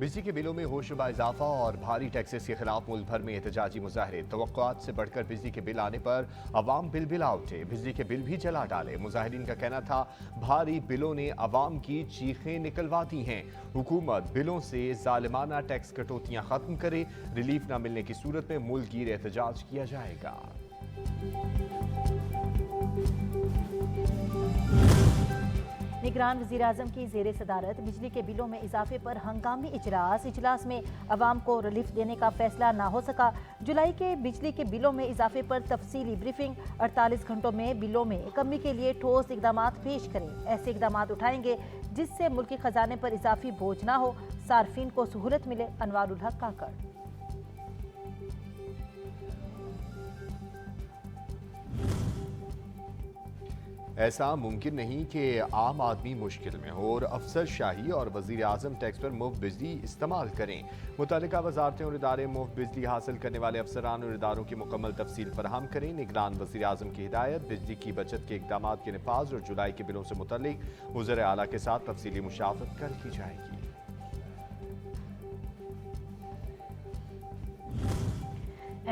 बिजली के बिलों में होशरुबा इजाफा और भारी टैक्सेस के खिलाफ मुल्क भर में एहतजाजी मुजाहरे। तवक्कुआत से बढ़कर बिजली के बिल आने पर अवाम बिल उठे, बिजली के बिल भी जला डाले। मुजाहिरीन का कहना था भारी बिलों ने अवाम की चीखें निकलवा दी हैं। हुकूमत बिलों से जालिमाना टैक्स कटौतियां खत्म करे, रिलीफ न मिलने की सूरत में मुल्क गिर एहतजाज किया जाएगा। निगरान वज़ीर-ए-आज़म की ज़ेरे सदारत बिजली के बिलों में इजाफे पर हंगामी इजलास में अवाम को रिलीफ देने का फैसला ना हो सका। जुलाई के बिजली के बिलों में इजाफे पर तफसीली ब्रीफिंग। 48 घंटों में बिलों में कमी के लिए ठोस इकदाम पेश करें। ऐसे इकदाम उठाएंगे जिससे मुल्की खजाने पर इजाफी बोझ ना हो, सार्फिन को सहूलत मिले। अनवारुल हक काकड़। ऐसा मुमकिन नहीं कि आम आदमी मुश्किल में हो और अफसर शाही और वज़ीर आज़म टैक्स पर मुफ्त बिजली इस्तेमाल करें। मुतल्लिका वजारतें और इदारे मुफ्त बिजली हासिल करने वाले अफसरान और इदारों की मुकम्मल तफसील फराहम करें। निगरान वज़ीर आज़म की हिदायत, बिजली की बचत के इक़दाम के नफाज और जुलाई के बिलों से मुतल्लिक वज़ीर आला के साथ तफसीली मुशावरत कल की जाएगी।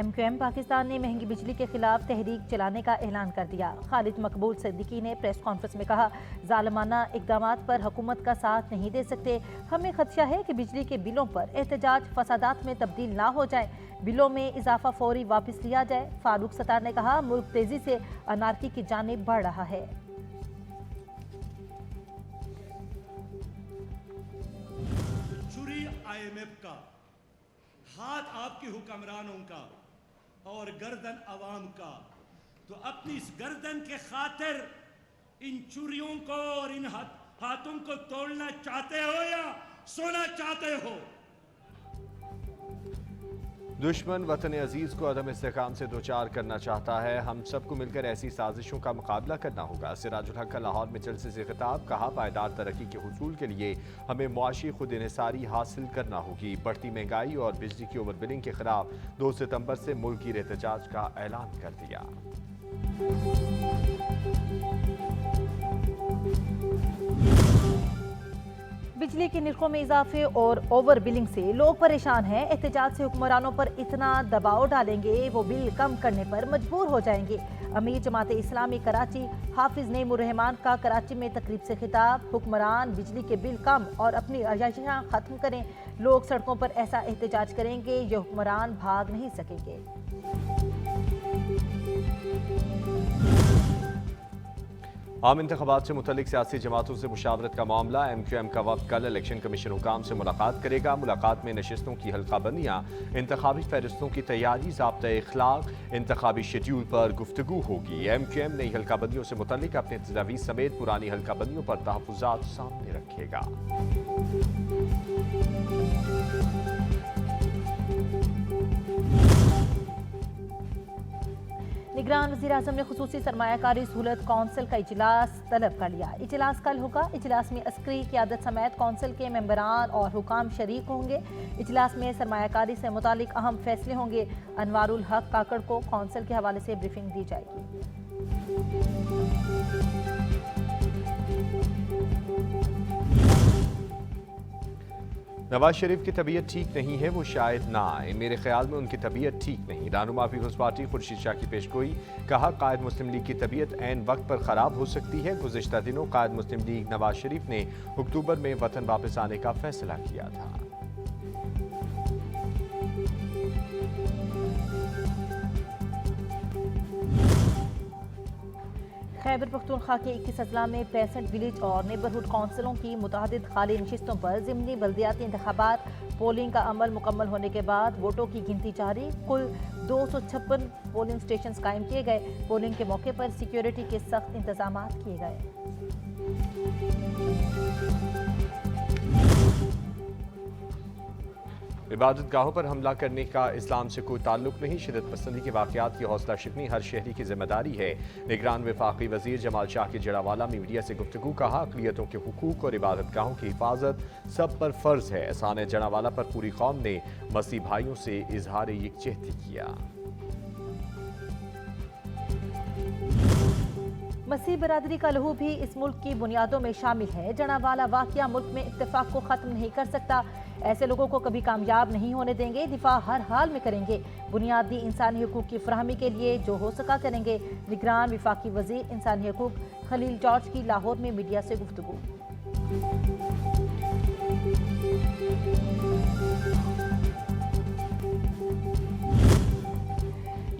MQM पाकिस्तान ने महंगी बिजली के खिलाफ तहरीक चलाने का ऐलान कर दिया। खालिद मकबूल सिद्दीकी ने प्रेस कॉन्फ्रेंस में कहा, जालिमाना इक़दामात पर हुकूमत का साथ नहीं दे सकते। हमें खदशा है कि बिजली के बिलों पर एहतजाज फसादात में तब्दील ना हो जाए, बिलों में इजाफा फौरी वापस लिया जाए। फारूक सत्तार ने कहा, मुल्क तेजी से अनारकी की जानिब बढ़ रहा है। IMF का हाथ आपके हुक्मरानों का और गर्दन अवाम का, तो अपनी इस गर्दन के खातिर इन चूरियों को और इन हाथों को तोड़ना चाहते हो या सोना चाहते हो? दुश्मन वतन अजीज को अदम इस्तेहकाम से दोचार करना चाहता है। हम सबको मिलकर ऐसी साजिशों का मुकाबला करना होगा। सिराजुल हक का लाहौर में जलसे से खिताब। कहा, पायदार तरक्की के हुसूल के लिए हमें मुआशी खुद इन्हिसारी हासिल करना होगी। बढ़ती महंगाई और बिजली की ओवर बिलिंग के खिलाफ 2 सितंबर से मुल्क की एहतजाज का ऐलान कर दिया। बिजली के निर्खों में इजाफे और ओवर बिलिंग से लोग परेशान हैं। एहतजाज से हुक्मरानों पर इतना दबाव डालेंगे वो बिल कम करने पर मजबूर हो जाएंगे। अमीर जमात इस्लामी कराची हाफिज नईमुर रहमान का कराची में तकरीब से खिताब। हुक्मरान बिजली के बिल कम और अपनी अयाशियाँ खत्म करें। लोग सड़कों पर ऐसा एहतजाज करेंगे ये हुक्मरान भाग नहीं सकेंगे। आम इंतखाबात से मुतल्लिक सियासी जमातों से मुशावरत का मामला। MQM का वक्त कल इलेक्शन कमीशन हुकाम से मुलाकात करेगा। मुलाकात में नशिस्तों की हल्काबंदियाँ, इंतखाबी फहरिस्तों की तैयारी, ज़ाब्ता इखलाक, इंतखाबी शेड्यूल पर गुफ्तगू होगी। MQM नई हल्काबंदियों से मुतल्लिक अपने तजावीज़ समेत पुरानी हल्काबंदियों पर तहफ़्फ़ुज़ात सामने रखेगा। निगरान वज़ीर-ए-आज़म ने खुसूसी सरमायाकारी सहूलत कौंसिल का इजलास तलब कर लिया। इजलास कल होगा। इजलास में अस्करी क़यादत समेत कौंसिल के मेंबरान और हुकाम शरीक होंगे। इजलास में सरमायाकारी से मुतालिक अहम फैसले होंगे। अनवारुल हक काकड़ को कौंसिल के हवाले से ब्रीफिंग दी जाएगी। नवाज शरीफ की तबीयत ठीक नहीं है, वो शायद ना आए। मेरे ख्याल में उनकी तबीयत ठीक नहीं। रहनुमा पीपल्स पार्टी खुर्शीद शाह की पेशगोई। कहा, कायद मुस्लिम लीग की तबीयत ऐन वक्त पर ख़राब हो सकती है। गुज़िश्ता दिनों कायद मुस्लिम लीग नवाज शरीफ ने अक्टूबर में वतन वापस आने का फैसला किया था। खैबर पख्तूनख्वा के 21 अजला में 65 विलेज और नेबरहुड काउंसिलों की मुतअद्दिद खाली नशिस्तों पर ज़िमनी बल्दियाती इंतखाबात। पोलिंग का अमल मुकम्मल होने के बाद वोटों की गिनती जारी। कुल 256 पोलिंग स्टेशन कायम किए गए। पोलिंग के मौके पर सिक्योरिटी के सख्त इंतजाम किए गए। इबादत गाहों पर हमला करने का इस्लाम से कोई ताल्लुक नहीं। शिदत पसंदी के वाक़यात की हौसला शिकनी हर शहरी की जिम्मेदारी है। निगरान वफाकी वज़ीर जमाल शाह की जड़ावाला में मीडिया से गुफ्तगू। कहा, अक़लियतों के हुकूक और इबादत गाहों की हिफाजत सब पर फ़र्ज़ है। एहसान जड़ावाला पर पूरी कौम ने मसीह भाइयों से इजहार यकजहती किया। मसीह बरादरी का लहू भी इस मुल्क की बुनियादों में शामिल है। जनावाला वाकया मुल्क में इत्तेफाक को खत्म नहीं कर सकता। ऐसे लोगों को कभी कामयाब नहीं होने देंगे। दिफा हर हाल में करेंगे। बुनियादी इंसानी हकूक की फराहमी के लिए जो हो सका करेंगे। निगरान वफाकी वजीर इंसानी हकूक खलील जॉर्ज की लाहौर में मीडिया से गुफ्तगू।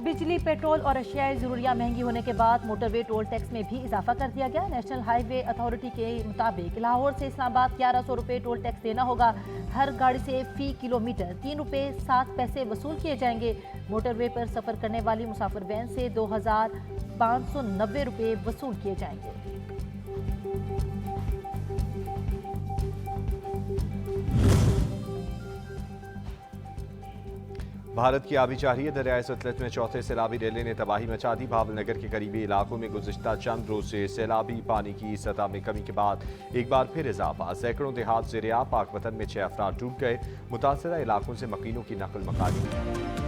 बिजली, पेट्रोल और अशियाए ज़रूरिया महंगी होने के बाद मोटरवे टोल टैक्स में भी इजाफा कर दिया गया। नेशनल हाईवे अथॉरिटी के मुताबिक लाहौर से इस्लामाबाद 1100 रुपये टोल टैक्स देना होगा। हर गाड़ी से फी किलोमीटर 3 रुपये 7 पैसे वसूल किए जाएंगे। मोटरवे पर सफ़र करने वाली मुसाफिर वैन से 2590 रुपये वसूल किए जाएंगे। भारत की आबी चाही दरियाए सतलज में चौथे सैलाबी रेले ने तबाही मचा दी। भावलनगर के करीबी इलाकों में गुज़िश्ता चंद रोज से सैलाबी पानी की सतह में कमी के बाद एक बार फिर इजाफा। सैकड़ों देहात ज़ेरे-आब, पाक वतन में 6 अफराद डूब गए। मुतासरा इलाकों से मकीनों की नकल मकानी।